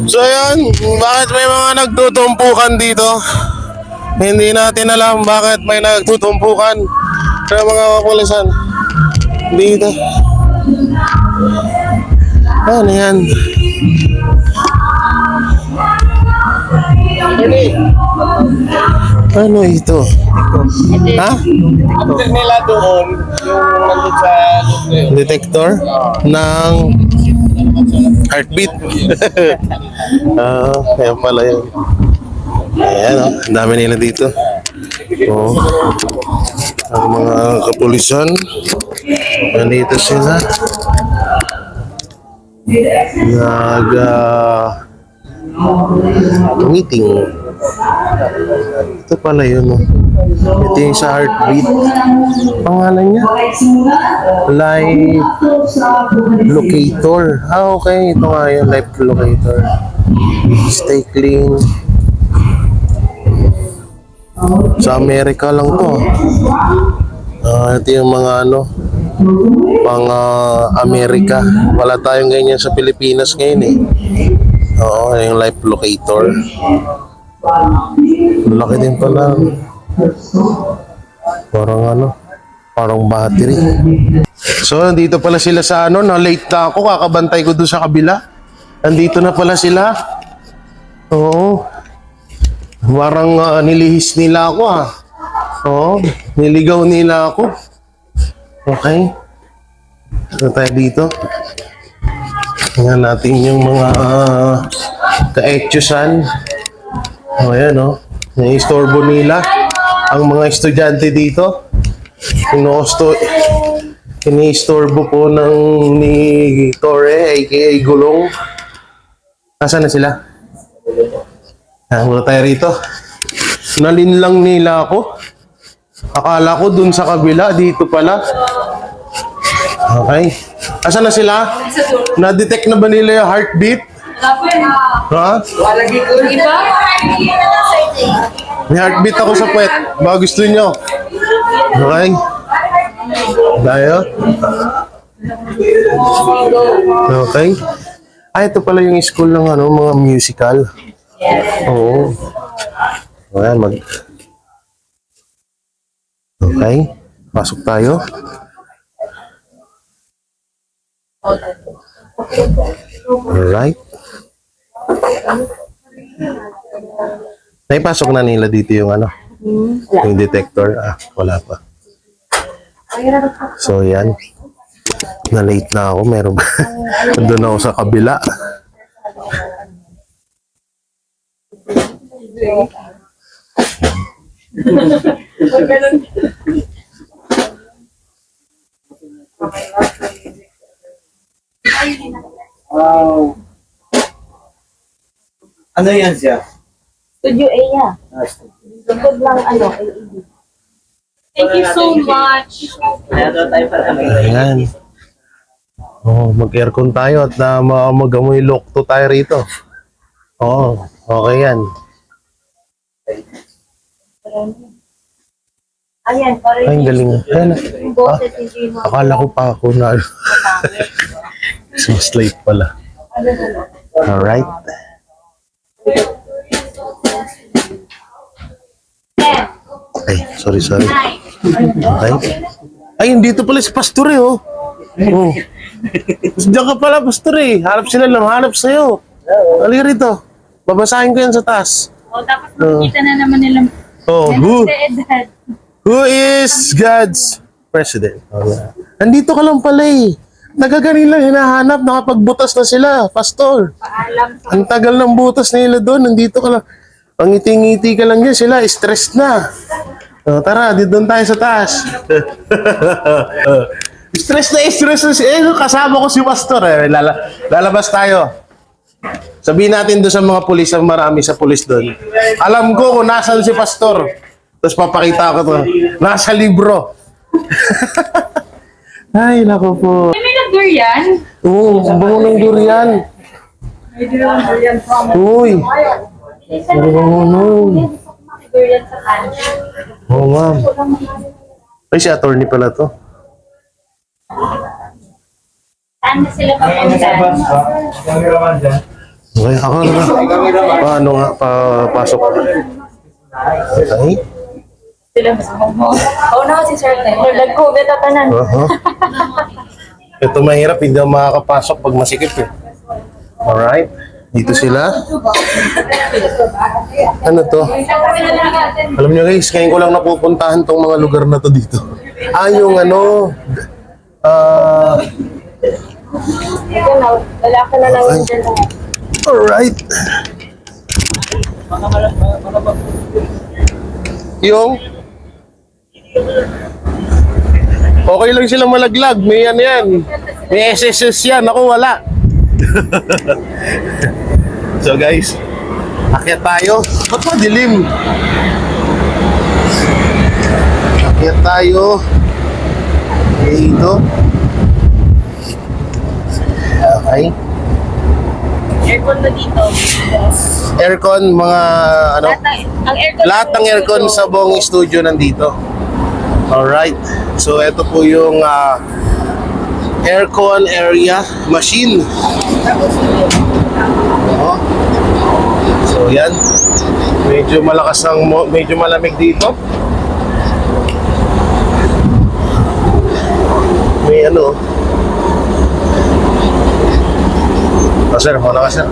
So yun, bakit may mga nagtutumpukan dito? Hindi natin alam bakit may nagtutumpukan sa mga kapulisan dito. Ano yan? Ano ito? Ha? After nila doon, yung nandun sa Detector ng heartbeat. Ayan pala yun. Ayan o, ang dami nila dito. Oh. Ang mga kapulisan, nandito sila. Meeting. Ito pala yun. Oh. Ito yung sa heartbeat. Pangalan niya? Life Locator. Okay. Ito nga yung Life Locator. Stay clean. Sa Amerika lang to. Ito yung mga mga Amerika. Wala tayong ganyan sa Pilipinas ngayon eh. Oo, yung Life Locator. Laki din pala. Parang battery. So, nandito pala sila sa na-late na ako. Kakabantay ko doon sa kabila. Nandito na pala sila. Oo. Parang nilihis nila ako Oo, niligaw nila ako. Okay. Ito tayo dito. Tingnan natin yung mga ka-etyosan. Ayan Nai-istorbo nila ang mga estudyante dito. Ini-istorbo po ni Torre, aka Gulong. Nasaan na sila? Muna tayo rito. Nalinlang nila ako. Akala ko dun sa kabila, dito pala. Okay. Asan na sila? Na-detect na ba nila yung heartbeat? Ha? May heartbeat ako sa puwet. Baka gusto nyo. Okay. Tayo. Okay. Ito pala yung school ng mga musical. Oo. Ayan, Okay. Pasok tayo. Alright. Naipasok na nila dito yung yung detector. Wala pa. So, yan. Na-late na ako. Meron ba? Doon ako sa kabila. Wow. Ano yan siya? Studio A ya. Likod lang LED. Thank you so much. Ayan. Mag-aircon tayo at mag-amoy lokto tayo rito. Okay yan. Ayan, parang Ay, ang galing. Ayan. boses hindi mo. Akala ko pa ako na mas late pala. Alright. Ay, sorry. Okay. Ay, dito pala si Pastor Diyan ka pala, Pastor Hanap sila lang, hanap sa'yo. Halika rito. Babasahin ko yan sa taas. Tapos makikita na naman nilang Who is God's President? Nandito ka lang pala Nagagaling lang hinahanap, nakapagbutas na sila, Pastor. paalam. Ang tagal ng butas nila doon, nandito ka lang. Pangiti-ngiti ka lang dyan, sila, stress na. Tara, dito tayo sa taas. Stress na. Kasama ko si Pastor Lalabas tayo. Sabihin natin doon sa mga pulis, ang marami sa pulis doon. Alam ko kung nasan si Pastor. Tapos papakita ko to. Nasa libro. Ay, nako po. May nag-durian? Oo, bango ng durian. May durian from Uy. durian sa kancha. Oo, ma'am. Ay, si attorney pala to. Saan na sila papunta? Okay, ako na. Paano nga? Papasok ko. Okay. Sila mo. Oo na si Sir Tayo. Nag-COVID at tanan. Ito mahirap, hindi ako makakapasok pag masikip eh. Alright. Dito sila. Ano to? Alam nyo guys, ngayon ko lang napupuntahan tong mga lugar na to dito. Yung ano, Ito na, lalaki na lang yun dyan. alright. Yung okay lang silang malaglag. May ano yan. May SSS yan. Ako wala. So guys, akyat tayo. Ba't madilim? Akyat tayo. Dito. Okay. Aircon na dito. Aircon, mga ano? Ang aircon. Lahat ng aircon sa buong studio nandito. Alright. So, ito po yung aircon area machine. Oo. So, yan. Medyo malakas ang, medyo malamig dito. May ano. Sir, muna ka sir.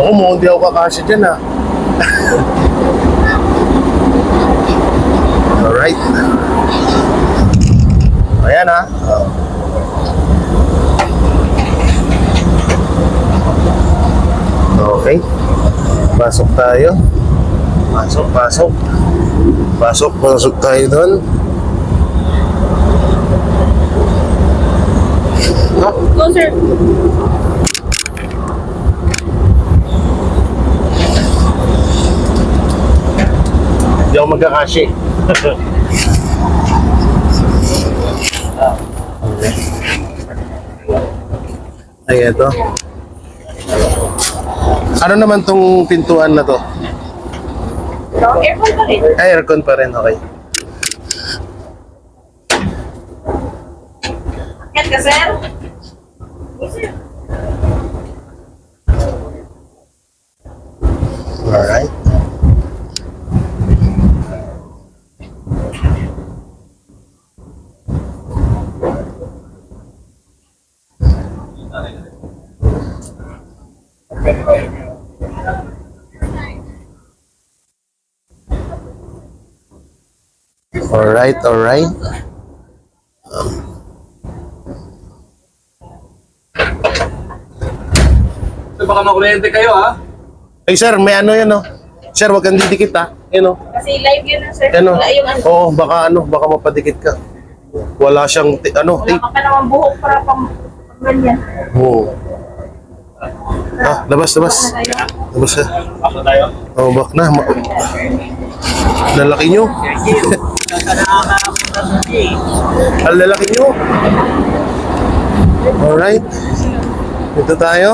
Ako mo, hindi ako kakasya dyan ha. Alright. Ayan ha. Okay. Pasok tayo. Pasok. Pasok tayo doon. Go, sir. Hindi ako magkakashi. Ay, ito. Ano naman tong pintuan na to? Aircon pa rin. Ay, aircon pa rin, okay. Akyat ka, sir? Alright. Alright. Baka makuryente kayo, ha? Ay sir, may ano yan oh. Sir, wag kang didikit ha. Yan oh. Kasi live yun na, sir. Ano? Wala yung ano. Oo, baka mapadikit ka. Wala siyang, Wala ka pa naman buhok para pang ganyan. Oo. Labas. Labas na. Ako tayo. Oh, back na. Lalaki nyo. Ang lalaki nyo. Alright. Ito tayo.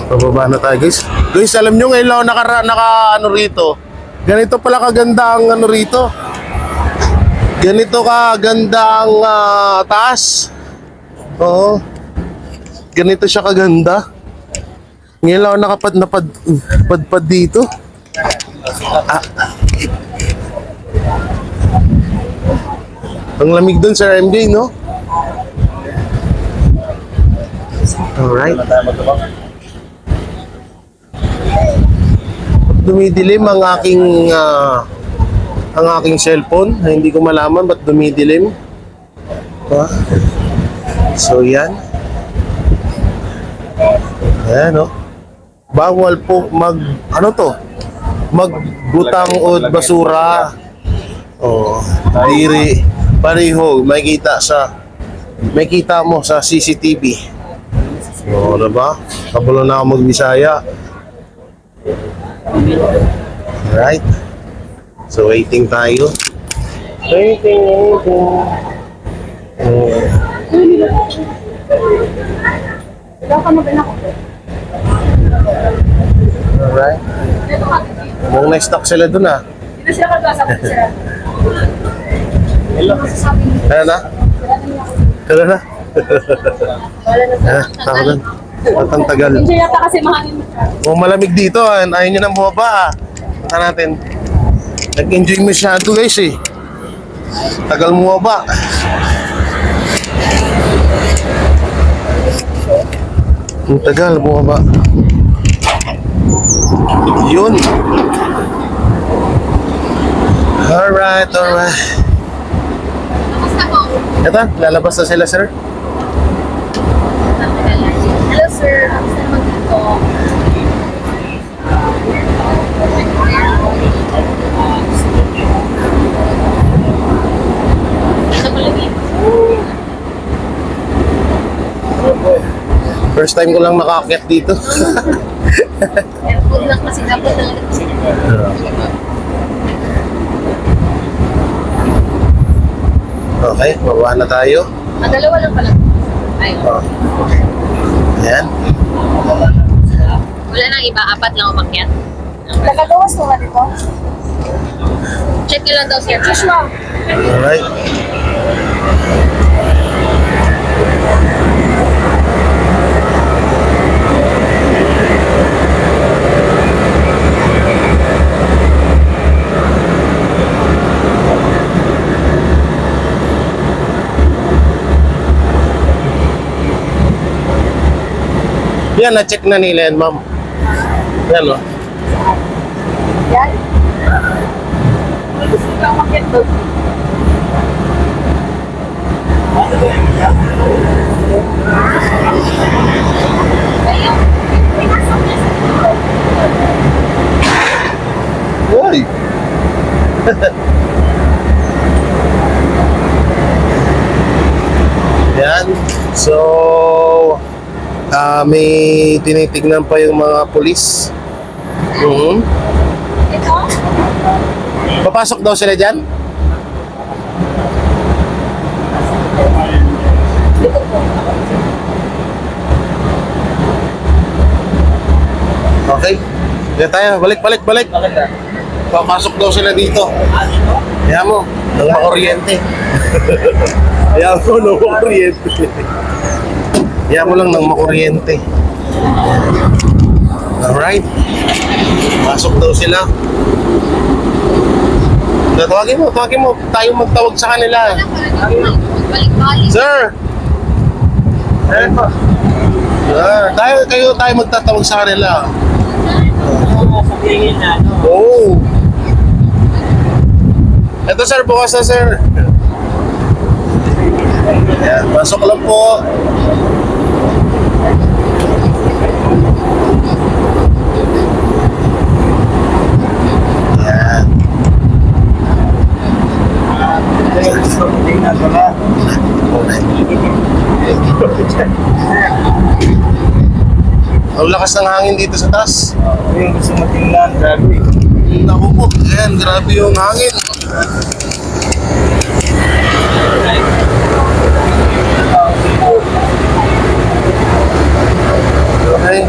Pababa na tayo guys. Guys, alam nyo ngayon lang ako naka ano rito. Ganito pala kaganda ang ano rito. Ganito kaganda ang taas. Oo. Ganito siya kaganda. Ngayon lang ako napadpad dito. Ang lamig dun sa MJ, no? Alright. Dumidilim ang aking cellphone. Hindi ko malaman ba't dumidilim. So yan. Ayan no. Bawal po magbutang o basura. Diri pareho may kita mo sa CCTV. Diba? Kabulo na ako mag-Bisaya. Alright. So, waiting tayo. Waiting. Alright. Mukhang na-stuck sila dun ah. Dito sila kagasa ko sila. Ano na? Ano na? Tama na. Matang tagal. Hindi yata kasi mahangin. Malamig dito, ayaw nyo nang bumaba. Punta natin. Nag-enjoy masyado guys eh. Tagal bumaba. Ang tagal bumaba. Yun. Alright. Ito, lalabas na sila sir. Hello, sir. Kamusta naman dito? Sa malamig. First time ko lang nakaakyat dito. Airport lang kasi dapat talaga kasi. Okay, baba na tayo. Dalawa lang pala. Ay, Oh. Ayan. wala nang iba. Apat lang umakyat. Nakagawas mo nga dito? Check nyo lang daw, sir. Alright. Yan, na-check na nila yan, ma'am. Yan, oh. Yan. Gusto ka umakyat doon. Uy! Yan. So, may tinitignan pa yung mga pulis. Ito? Papasok daw sila dyan? Dito po. Okay. Kaya tayo, balik. Papasok daw sila dito. Kaya mo, nang makuryente. Kaya mo, nang makuryente. Kaya mo lang nang makuryente. Alright. Pasok daw sila. Tawagin mo. Tayo magtawag sa kanila. Balik-balik. Sir! Ayan pa. Kayo tayo magtatawag sa kanila. Sabihin na, no? Oo. Ito sir, bukas na sir. Ayan, pasok lang po. Ayan. Tingnan ko na. Ang lakas ng hangin dito sa taas. Yung gusto mo tingnan, grabe. Naku po, ayan, grabe yung hangin. Okay.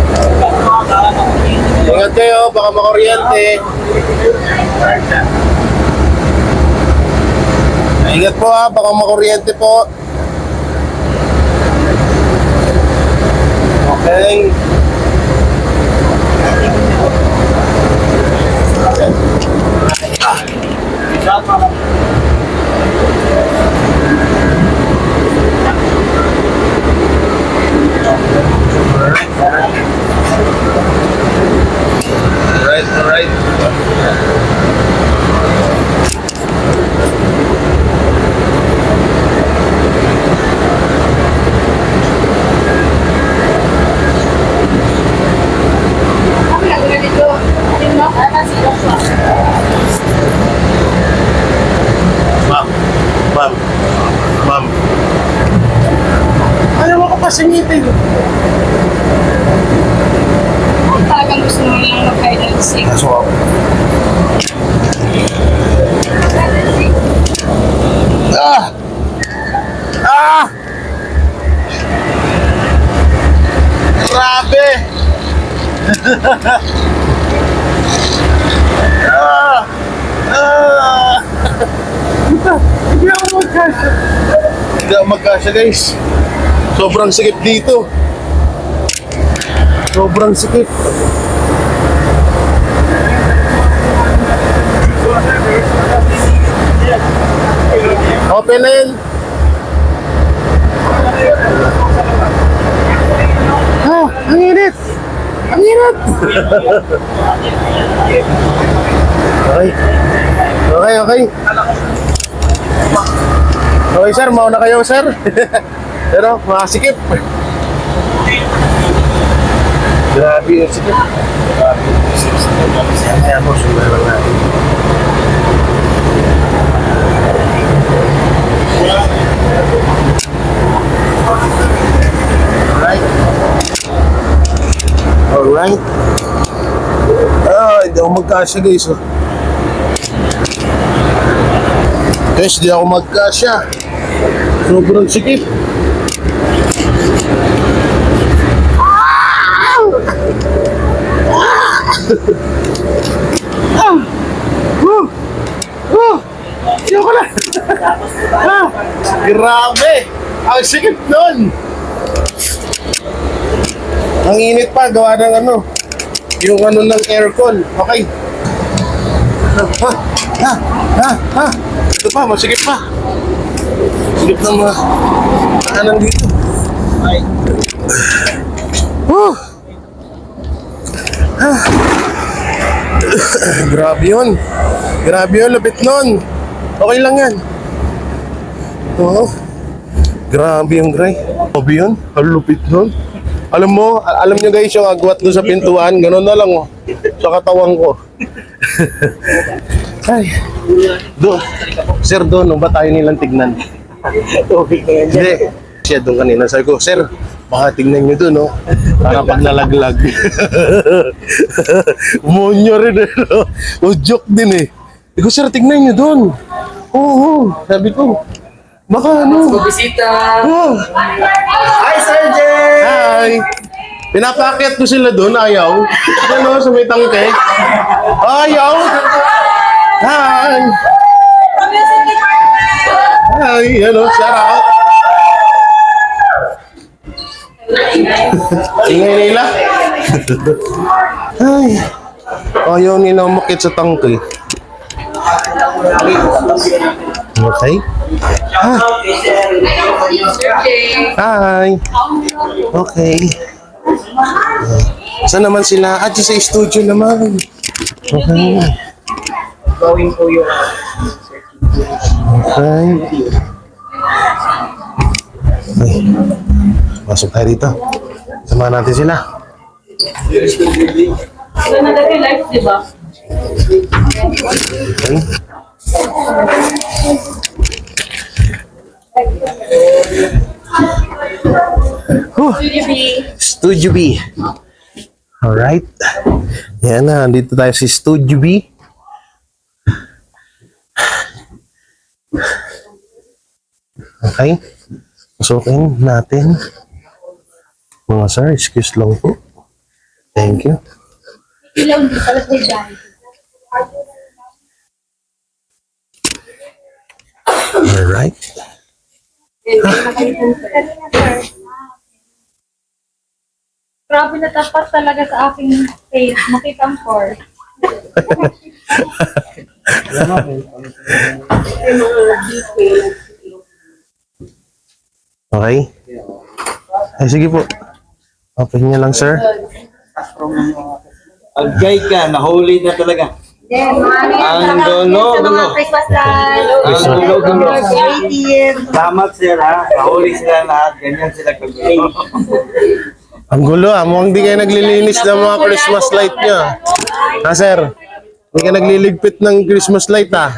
Ingat kayo, baka makuryente. Ingat po ha, baka makuryente po. Okay. Alright. Ako lang dito. Yung mga sila pa. Ma'am. Ayaw mo ko pa singitin. Kung talagang gusto mo lang mag-guidance. Kaso ako. Grabe! Hindi ako magkasya. Hindi ako magkasya, guys. Sobrang sikip dito. Sobrang sikip. Open na yun. Ang init! Ang init! Okay. Okay, okay. Okay, sir. Mauna kayo, sir. Pero, makasikip. Grabe yung sikip. Kaya mo, sundan lang natin. Alright. Hindi ako magkasya, guys. Oh. Guys, hindi ako magkasya. Sobrang sikip. Ayoko na. Grabe. Ang sikip nun. Ang init pa, gawa ng ano, yung ano ng aircon. Okay. Ito pa, masikip pa. Sikip ng mga kanan dito. Ay. Grabe yun. Grabe yun, lapit nun. Okay lang yan. Oo. Grabe yung gray. Grabe yun, ang lupit nun. Alam mo, alam nyo guys, yung agwat doon sa pintuan, gano'n na lang oh, sa katawan ko. Ay, doon. Sir, doon, ba tayo nilang tignan? Hindi. Siya doon kanina, sabi ko, sir, baka tignan nyo doon, oh, para pag nalaglag. Umonyo rin, no? O joke din eh. Sabi ko, sir, tignan nyo doon. Oo, sabi ko. Baka ano? Bisita! Oh. Hi, Sir Jay! Hi! Pinapakit ko sila doon, ayaw. Ano, sa may tangke. Ayaw! Hi! Hi! Ano, shout out! Ingay nila. Ay! Ayaw nila umakit sa tangke. Okay. Hi. Okay. Saan naman sila? At sa studio naman. Okay. Gawin ko yung Okay. Okay. Pasok tayo dito. Samahan natin sila. Ito na dati live, di ba? Okay. Studio B. Alright. Yan na, dito tayo sa Studio B. Okay. Pasukin natin. Mga sir, excuse lang po. Thank you. Ilaw di pala sa dyan. Alright. Grabe na tapat talaga sa aking face. Makita ang core. Okay. Ay, sige po. Open niya lang, sir. Agay ka, nahuli na talaga. Ang gulo. Christmas live. Ang gulo. Creative. Salamat sir ha, nahuli sila lahat, ganyan sila kagulo. Ang gulo ah. Mukhang di kayo naglilinis ng mga Christmas light niya. Ha, sir? Hindi ka nagliligpit ng Christmas light ah.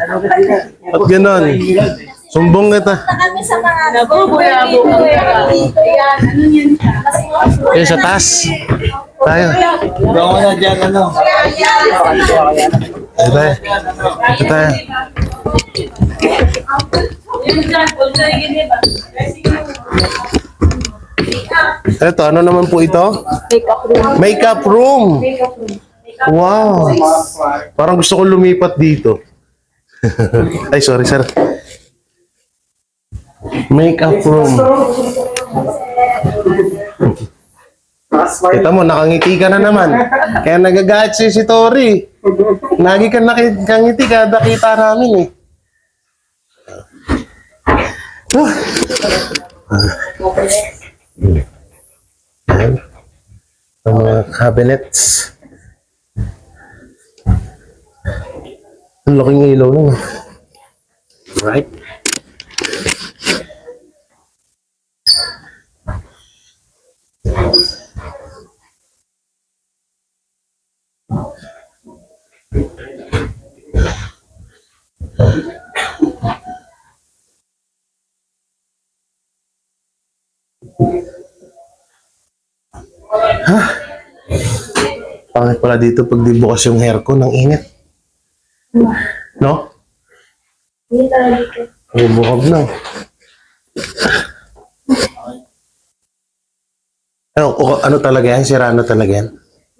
At ganon. Sumbong kita. Kami sa mga Nabubuya. ano yun? Yan sa taas. Tayo. Gawa na dyan ano. Ito tayo. Ito tayo. Ito, ano naman po ito? Makeup room. Makeup room. Wow. Parang gusto ko lumipat dito. Ay, sorry, sir. Makeup room. Kita mo, nakangiti ka na naman. Kaya nagagalit si Tori. Lagi ka nakangiti kada kita namin eh. Ayan. Ang mga cabinets. Ang laking ilaw lang. Right? Pangit pala dito pag di bukas yung hair ko ng init. No? Hindi talaga dito. Ay, bukab na. Ano talaga yan? Sirano talaga yan?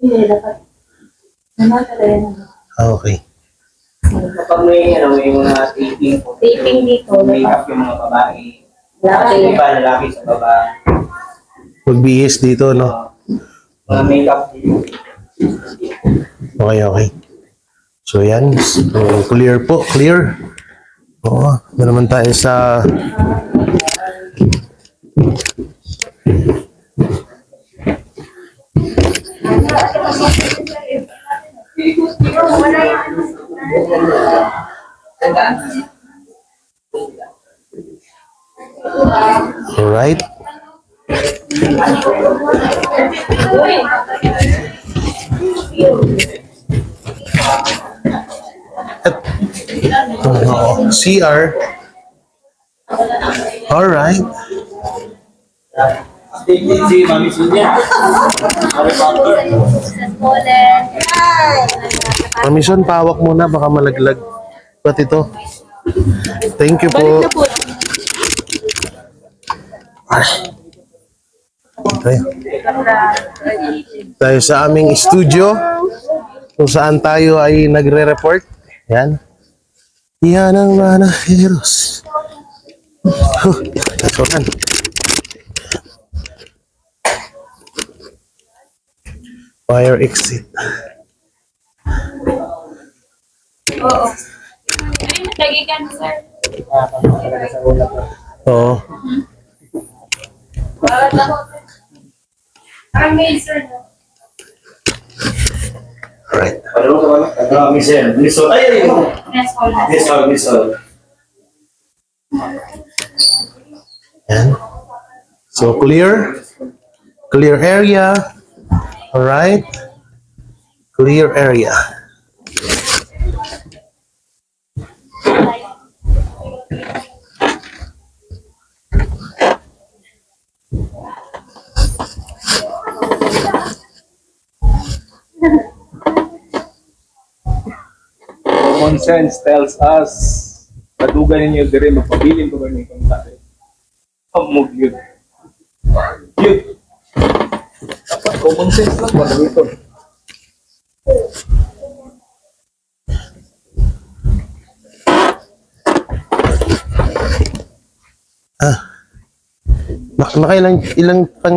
Hindi, dapat. Naman talaga naman. Okay. Kapag may mga taping po. Taping dito. Makeup yung mga babae. Lalaki. Iba, lalaki sa baba. Magbihis dito, no? Mga makeup. Okay, okay. So, yan. So, clear po. Clear. Oo. Na naman tayo sa... Alright. CR. Alright. Si Mami Sunya. Harry Potter. Permission, pawak muna. Baka malaglag. Ba't ito? Thank you po. Okay. Tayo sa aming studio kung saan tayo ay nagre-report. Yan. Yan ang mga heroes. That's one. Fire exit. Oo. Lagi ka na, sir. Oo. Parang may sir, no? Alright. Misol. Ay, Yes, all that. Misol. Yan. So, clear. Clear area. Alright. Clear area. Common sense tells us kadugan ninyo dire magpabilin ko ba ni kung tayo. Amog yun. Yun. Dapat common sense lang ba dito?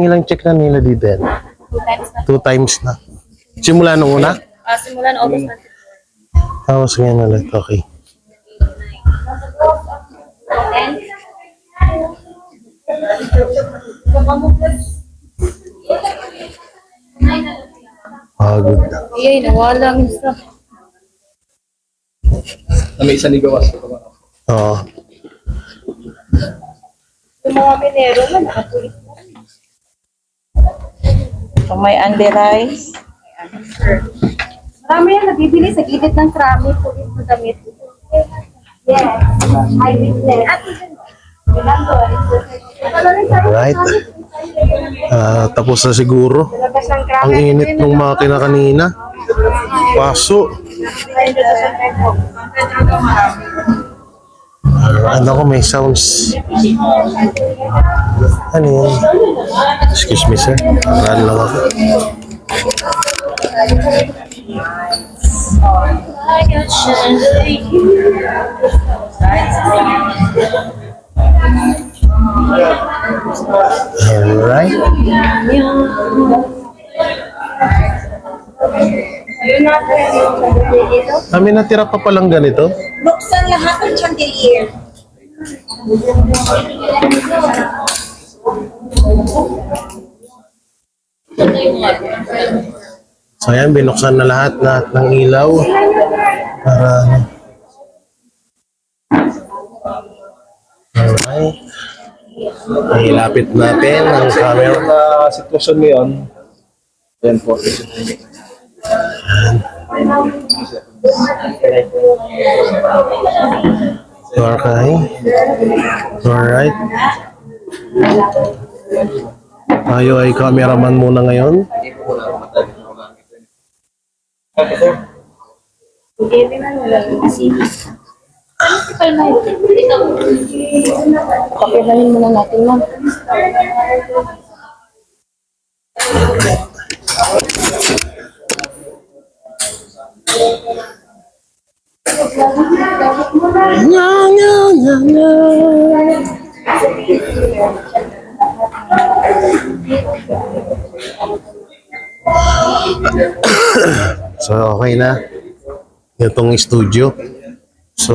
Ilang check na nila dito yan? 2 times na. 2 times na. Simula nung una? Simula na August 24. Tapos ngayon ulit. Okay. Then, Pagod na. Ay, nawala ang isa. Na may isa ni gawas ko ba? Oo. Yung mga minero na, nakatulit na. So, may Andy Rice. Marami yan nabibili sa gilid ng krami. Tulit mo damit. Yes. I witness. Alright. Tapos na siguro. Labas ng Ang krami. init ng makina kanina. Paso. Ano ko, may sounds. Ano yun? Excuse me, sir. Run lang ako. Alright. Kami natira pa palang ganito. Buksan lahat ng chandelier. So ayan, binuksan na lahat ng ilaw. Para... Alright. Ilapit natin ang camera. Na sitwasyon ngayon, yan po. Okay. Alright. Tayo ay cameraman muna ngayon. Kapirahin muna natin, ma'am. Nya, nya, nya, nya. So okay na itong studio. So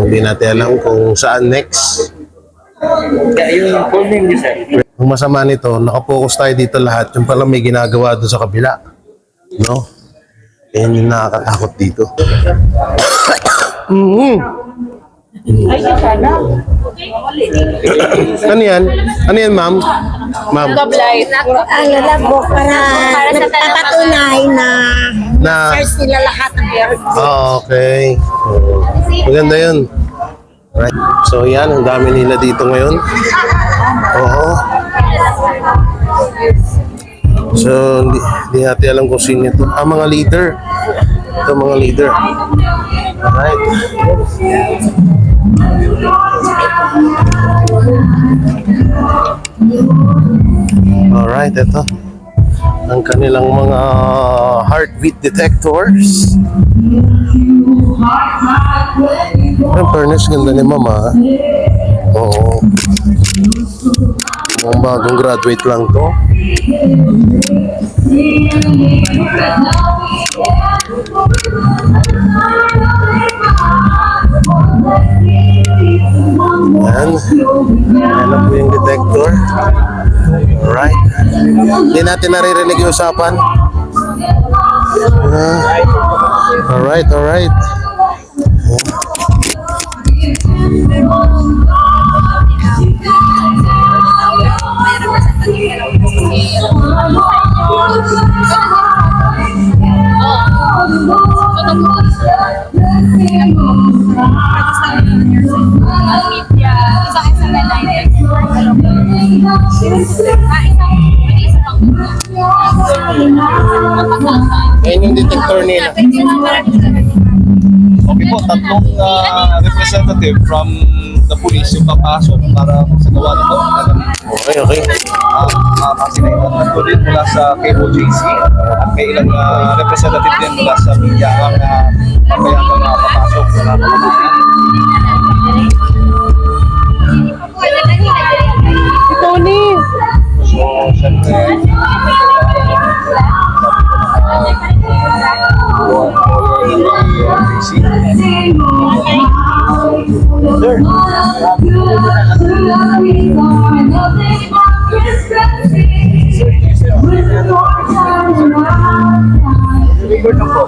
hindi natin alam kung saan next. Yung full name niyo, sir. Ang masama nito, nakapokus tayo dito lahat. Yung pala may ginagawa doon sa kabila. No? Yan yung nakakatakot dito. Ay, sana. Ano yan? Ano yan, ma'am? Ma'am? Light. Ang lalabo para nagpapatunay na Na... search nila lahat ng air. Oh, okay. Maganda yun. Right. So yan, ang dami nila dito ngayon. Oo. So, hindi natin alam kung sino ito. Ah, mga leader. Ito, mga leader. Alright. Alright, ito. Ang kanilang mga heartbeat detectors. Ang fairness, ganda ni Mama. Oo. Ang bagong graduate lang to. Yan. Alam po yung detector. Alright. Hindi natin naririnig yung usapan. Alright, alright. Yan yung detector nila. Okay po, tatlong representative from the police yung papasok para sa gawa nito. Okay, okay. Kasinaitan po rin mula sa KOJC at may ilang representative din mula sa media ang papayagan na papasok na pamamayan. Tony! So, syempre, record na po.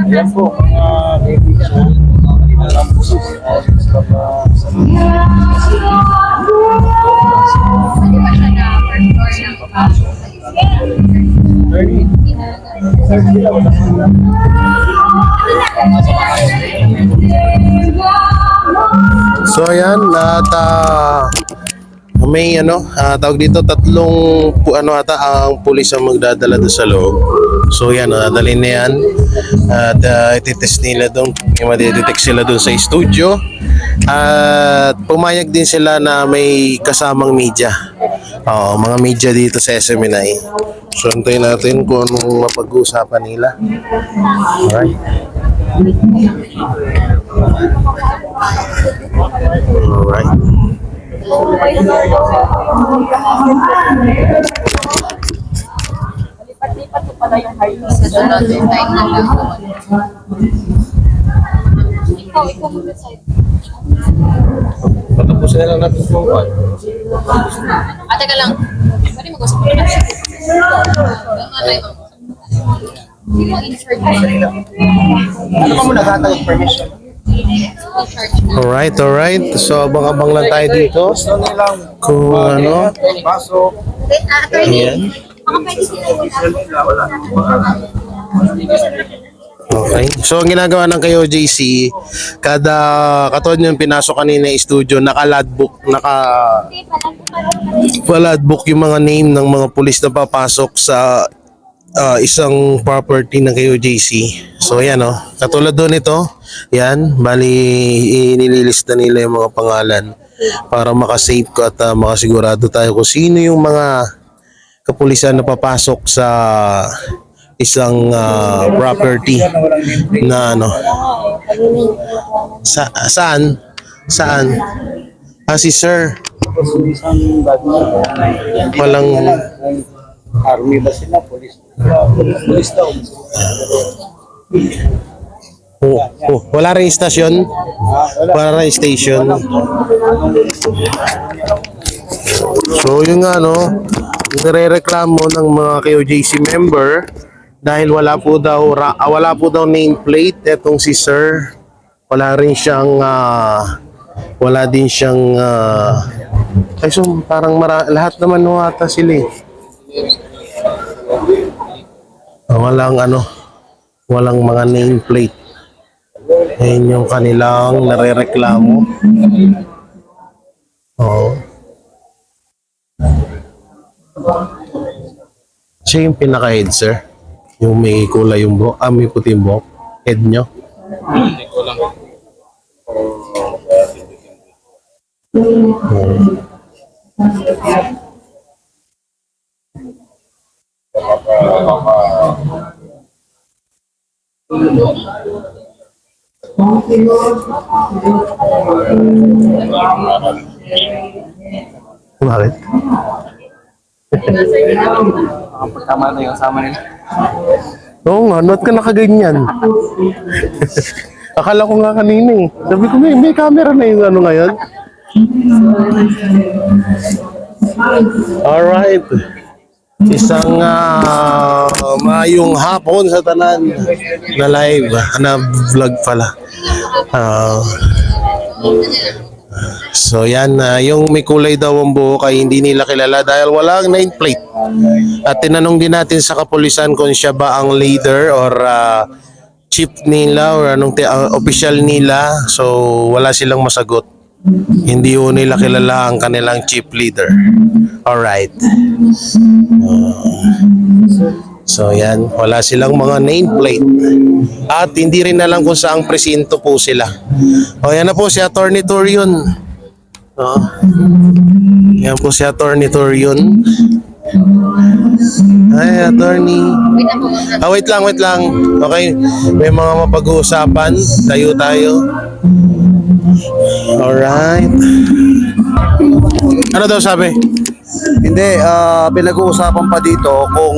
Ayan po, mga kaibigan. Alam po sa So ayan, at may tawag dito, tatlong ang pulis ang magdadala doon sa loob. So yan, dadalhin na yan at ititest nila doon, may madidetect sila doon sa studio at pumayag din sila na may kasamang media. Mga media dito sa SMNI. So antayin natin kung anong mapag-uusapan nila. Alright. Alright. Lipat-lipat ko pala yung hard disk. Sa sunod, time na lang. Ikaw muna sa'yo. Patapusin na lang natin yung one. Teka lang. Pwede mag-usap ko na siya. Hindi mo in-charge mo. Ano pa mo naghatag permission? Alright. So, abang-abang lang tayo dito. Gusto nilang Kung ano. pasok. Ayan. Okay. So, ang ginagawa ng kayo, JC, kada katulad yung pinasok kanina yung studio, naka-logbook yung mga name ng mga pulis na papasok sa isang property ng kayo, JC. So, yan o. Katulad doon ito, yan, bali inililista nila yung mga pangalan para makasave ko at makasigurado tayo kung sino yung mga kapulisan na papasok sa isang property na ano. Saan? Si sir. Walang Army ba sila? Police? Police daw. wala rin station. Wala rin station. So yung ano, nirereklamo ng mga KOJC member dahil wala po daw nameplate etong si sir. Wala din siyang ay so parang lahat naman ata sila eh. Walang mga nameplate. Ayun yung kanilang narereklamo. Oo. Siya yung pinaka-head, sir. Yung may kulay yung buhok. May puti yung buhok. Head nyo. Bakit? Tama na yung sama nila. Oo nga, not ka nakaganyan. Akala ko nga kanina eh. Sabi ko, may camera na yung ano ngayon. Alright. Isang maayong hapon sa tanan na live, na vlog pala. So yan, yung may kulay daw ang buhok ay hindi nila kilala dahil walang nameplate. At tinanong din natin sa kapulisan kung siya ba ang leader or chief nila or anong official nila. So wala silang masagot. Hindi ho nila kilala ang kanilang chief leader. Alright. So yan, wala silang mga nameplate. At hindi rin alam kung saang presinto po sila. O yan na po si Attorney Torion. Yan po si Attorney Torion. Ay, Attorney. Wait lang. Okay, may mga mapag-uusapan. Tayo. Alright. Ano daw sabi? Hindi, pinag-uusapan pa dito kung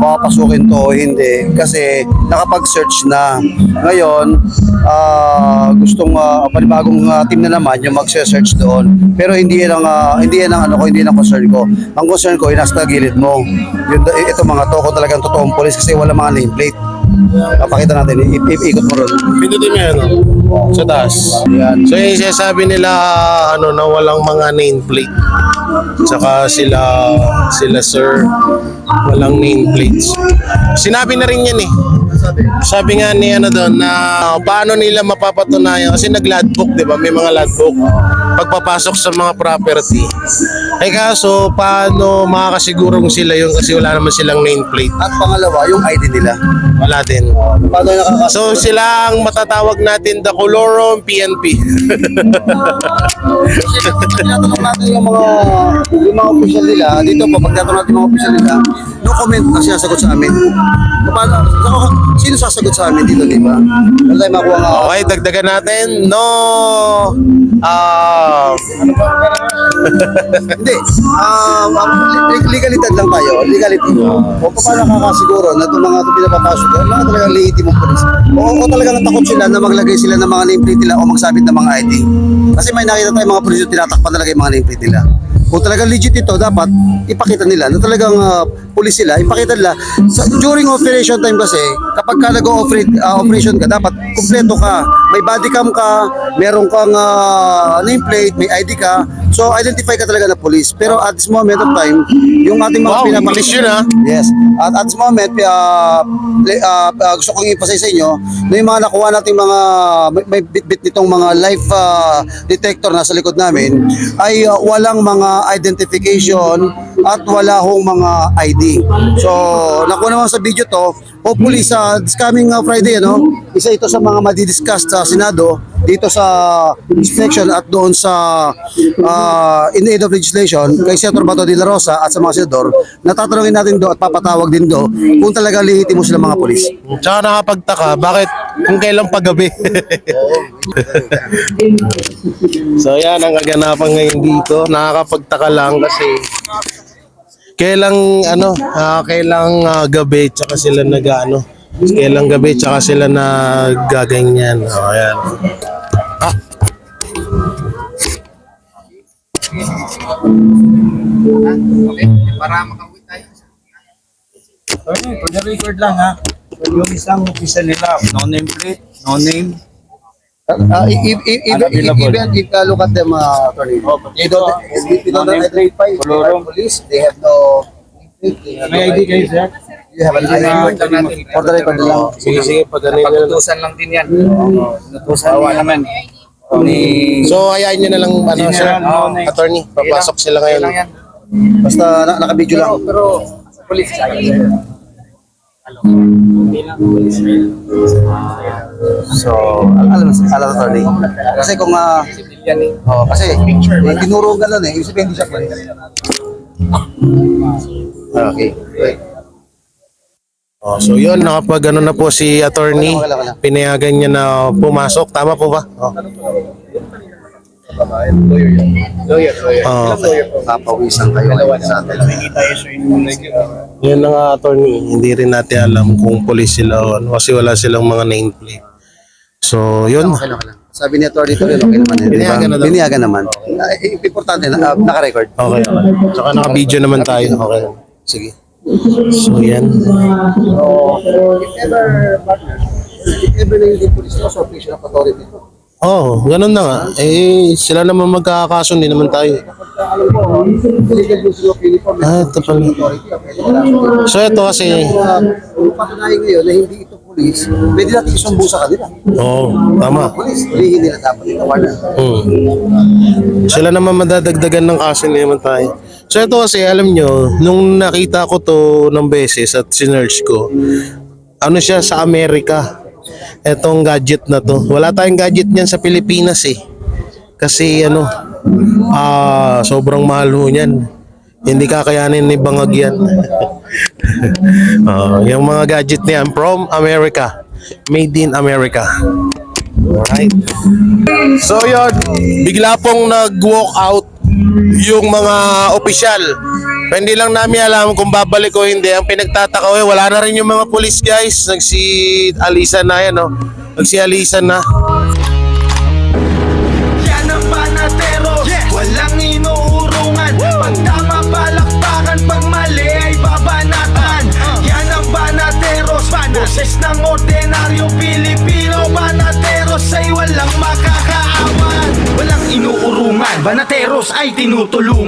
papasukin to o hindi kasi nakapag-search na. Ngayon, gustong panibagong team na naman yung mag-search doon. Pero hindi yan ang concern ko. Ang concern ko ay nasa gilid mo. Ito mga to, kung talagang totoong police kasi wala mga nameplate. Papakita natin, ikot mo ron. Pindutin niya ano? Sa taas. Yan. So yung sinasabi nila na walang mga nameplate. Saka sila sir, walang nameplates. Sinabi na rin yan eh. Sabi nga ni doon na paano nila mapapatunayan kasi nag-logbook, 'di ba? May mga logbook pagpapasok sa mga property. Ay kaso paano makakasigurong sila yun kasi wala naman silang nameplate. At pangalawa, yung ID nila. Wala din. Paano yung nakakasiguro? So sila ang matatawag natin the Colorum PNP. Tinatanong natin yung mga official nila, dito po, pag tinatanong natin yung mga official nila, no comment ang sinasagot sa amin. Sino sasagot sa amin dito, di ba? Wala tayo makuha nga. Okay, dagdagan natin. No. Hindi. Legalidad lang tayo. Legality. O paano nakakasiguro na itong mga ito pinapapasok, mga talagang lihiti mong polis. O talagang natakot sila na maglagay sila ng mga nameplate nila o magsabit ng mga ID. Kasi may nakita tayong mga polis yung tinatakpan talaga yung mga nameplate nila. Kung talagang legit ito, dapat ipakita nila na talagang pulis sila, ipakita nila. During operation time kasi, kapag ka nag-operation ka, dapat kumpleto ka. May body cam ka, meron kang nameplate, may ID ka. So, identify ka talaga na pulis. Pero at this moment of time, yung ating mga Wow, English yun ha. Yes. At this moment, gusto kong i-emphasize sa inyo na yung mga nakuha nating mga may bit-bit nitong mga life detector na sa likod namin ay walang mga identification at wala hong mga ID. So, nakuha naman sa video to, hopefully sa this coming Friday, isa ito sa mga madidiscuss sa Senado dito sa inspection at doon sa in aid of legislation kay Senator Bato de la Rosa at sa mga senador, natatanungin natin doon at papatawag din doon kung talaga lihitimo sila mga polis. Tsaka nakapagtaka, bakit kung kailan paggabi? So yan ang kaganapan ngayon dito. Nakakapagtaka lang kasi kailang gabi tsaka sila kailang gabi tsaka sila nagaganyan. Oh, ayan. For the record lang ha. Yung isang official nila, no name plate, no name. Even if look at them, attorney, they don't identify police. They have no. May ID kayo, sir? You have an ID. For the record lang. Sige, paganin na lang. Patutusan lang din yan. Patutusan naman. So, ayain nyo na lang, sir, attorney, papasok sila ngayon. Basta naka-video lang. Pero sa police, So, alam attorney. Kasi kung kasi tinuro ka lang ibig sabihin hindi siya police. Okay. Oh, so yun, nakapag na po si attorney, pinayagan niya na pumasok. Tama po ba? Oh. Okay. Papawisan kayo sa atin. Yun na nga, attorney, hindi rin natin alam kung police sila o ano, kasi wala silang mga nameplate. So, yun. Okay. Sabi ni attorney okay naman. Biniyagan na daw. Biniyagan naman. Importante na naka-record. Okay. Tsaka naka-video naman tayo. Okay. Sige. So, yan. If ever na yung police na so official of authority ito. Oh, ganun na nga. Sila naman magkakaso, hindi naman tayo. Legal use of uniform. Ito pala. So, ito kasi, Kung patunayan ngayon na hindi ito police, pwede natin isumbu sa kanila. tama. Police, hindi nila dapat ito. Sila naman madadagdagan ng kaso, hindi naman tayo. So, ito kasi, alam nyo, nung nakita ko to ng beses at sinearch ko, siya sa Amerika. Etong gadget na to. Wala tayong gadget niyan sa Pilipinas eh. Kasi sobrang mahal ho niyan. Hindi kakayanin ni bangag yan. Yung mga gadget niyan from America. Made in America. Alright. So yun, bigla pong nag-walk out yung mga opisyal. Hindi lang namin alam kung babalik o hindi. Ang pinagtataka wala na rin yung mga police guys. Nagsi-alisan na yan, Nagsi-alisan na. Yan ang banatero, walang inuurungan. Pag tama palakpakan, pag mali ay babanatan. Yan ang banateros, boses ng ordinaryo Pilipino. Banateros ay walang makakaawan. Walang inuurungan, banateros ay tinutulungan.